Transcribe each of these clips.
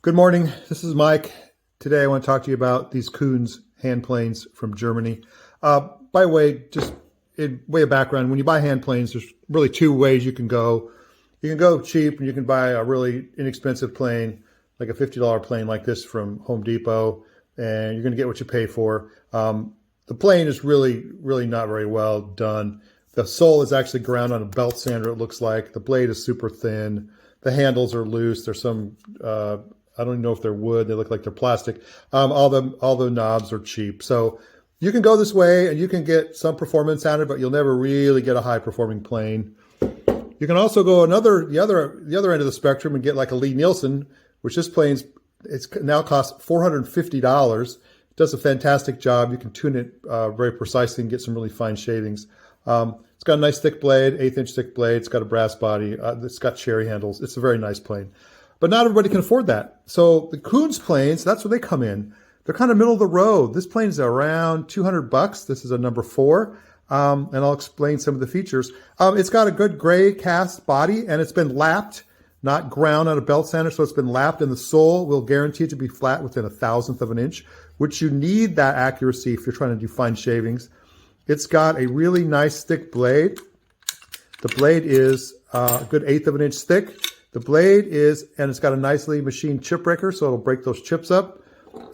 Good morning, this is Mike. Today I want to talk to you about these Kunz hand planes from Germany. By the way, just in way of background, when you buy hand planes, there's really two ways you can go. You can go cheap and you can buy a really inexpensive plane, like a $50 plane like this from Home Depot, and you're going to get what you pay for. The plane is really not very well done. The sole is actually ground on a belt sander, it looks like. The blade is super thin. The handles are loose. There's some I don't even know if they're wood. They look like they're plastic. All the knobs are cheap. So you can go this way and you can get some performance out of it, but you'll never really get a high performing plane. You can also go the other end of the spectrum and get like a Lie-Nielsen, which this plane's now costs $450. It does a fantastic job. You can tune it very precisely and get some really fine shavings. It's got a nice thick blade, 1/8-inch thick blade. It's got a brass body. It's got cherry handles. It's a very nice plane. But not everybody can afford that. So the Kunz planes, that's where they come in. They're kind of middle of the road. This plane is around $200. This is a number 4. And I'll explain some of the features. It's got a good gray cast body and it's been lapped, not ground on a belt sander. So it's been lapped, and the sole will guarantee it to be flat within 1/1000th of an inch, which you need that accuracy if you're trying to do fine shavings. It's got a really nice thick blade. The blade is a good 1/8 of an inch thick. The blade is, and it's got a nicely machined chip breaker, so it'll break those chips up.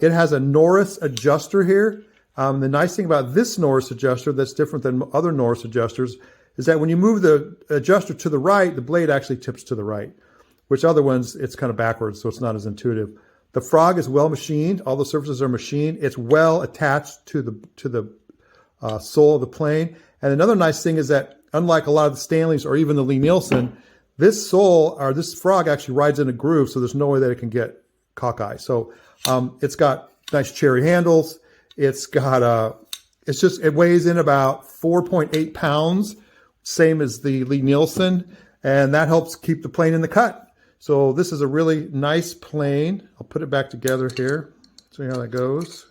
It has a Norris adjuster here. The nice thing about this Norris adjuster that's different than other Norris adjusters is that when you move the adjuster to the right, the blade actually tips to the right, which other ones, it's kind of backwards, so it's not as intuitive. The frog is well machined. All the surfaces are machined. It's well attached to the sole of the plane. And another nice thing is that unlike a lot of the Stanleys or even the Lie-Nielsen, this sole, or this frog, actually rides in a groove, so there's no way that it can get cockeye. So it's got nice cherry handles. It's got it weighs in about 4.8 pounds, same as the Lie-Nielsen, and that helps keep the plane in the cut. So this is a really nice plane. I'll put it back together here, show you how that goes.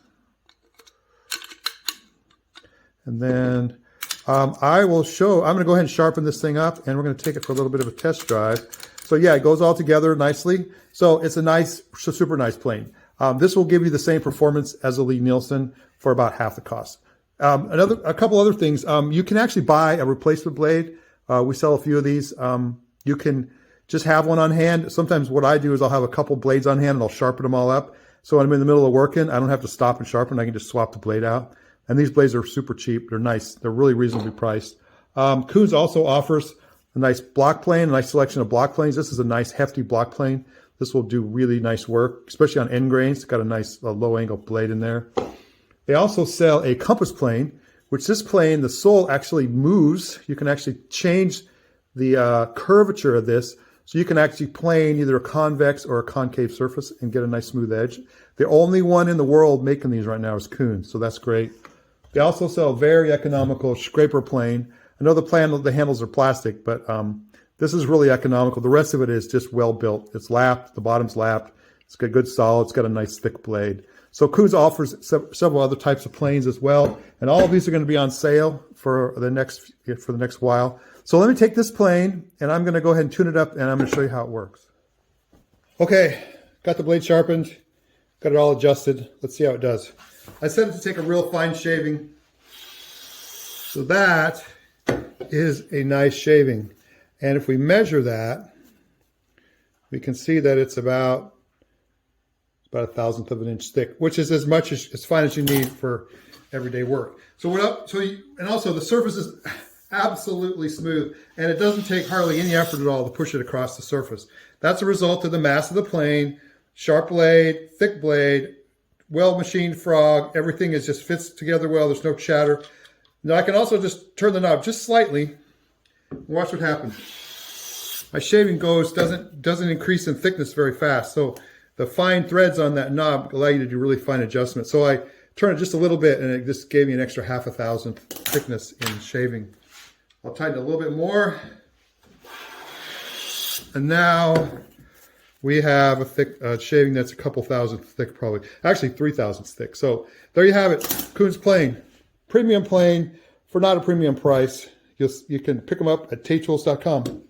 And then I'm going to go ahead and sharpen this thing up, and we're going to take it for a little bit of a test drive. So yeah, it goes all together nicely. So it's a super nice plane. This will give you the same performance as a Lie-Nielsen for about half the cost. A couple other things. You can actually buy a replacement blade. We sell a few of these. You can just have one on hand. Sometimes what I do is I'll have a couple blades on hand and I'll sharpen them all up. So when I'm in the middle of working, I don't have to stop and sharpen. I can just swap the blade out. And these blades are super cheap. They're nice. They're really reasonably priced. Kunz also offers a nice block plane, a nice selection of block planes. This is a nice hefty block plane. This will do really nice work, especially on end grains. It's got a nice low angle blade in there. They also sell a compass plane, which this plane, the sole actually moves. You can actually change the curvature of this. So you can actually plane either a convex or a concave surface and get a nice smooth edge. The only one in the world making these right now is Kunz, so that's great. They also sell a very economical scraper plane. I know the handles are plastic, but this is really economical. The rest of it is just well built. It's lapped, the bottom's lapped. It's got good solid, it's got a nice thick blade. So Kunz offers several other types of planes as well, and all of these are going to be on sale for the next while. So let me take this plane, and I'm going to go ahead and tune it up, and I'm going to show you how it works. Okay, got the blade sharpened, got it all adjusted. Let's see how it does. I set it to take a real fine shaving. So that is a nice shaving. And if we measure that, we can see that it's about 1/1000th of an inch thick, which is as fine as you need for everyday work. And also the surface is absolutely smooth, and it doesn't take hardly any effort at all to push it across the surface. That's a result of the mass of the plane, sharp blade, thick blade, well machined frog. Everything just fits together well. There's no chatter. Now I can also just turn the knob just slightly. Watch what happens. My shaving doesn't increase in thickness very fast. So the fine threads on that knob allow you to do really fine adjustments. So I turn it just a little bit, and it just gave me an extra 1/1000th thickness in shaving. I'll tighten it a little bit more. And now we have a thick shaving that's a couple thousandths thick, probably. Actually, 3/1000ths thick. So there you have it. Kunz plane. Premium plane for not a premium price. You can pick them up at taytools.com.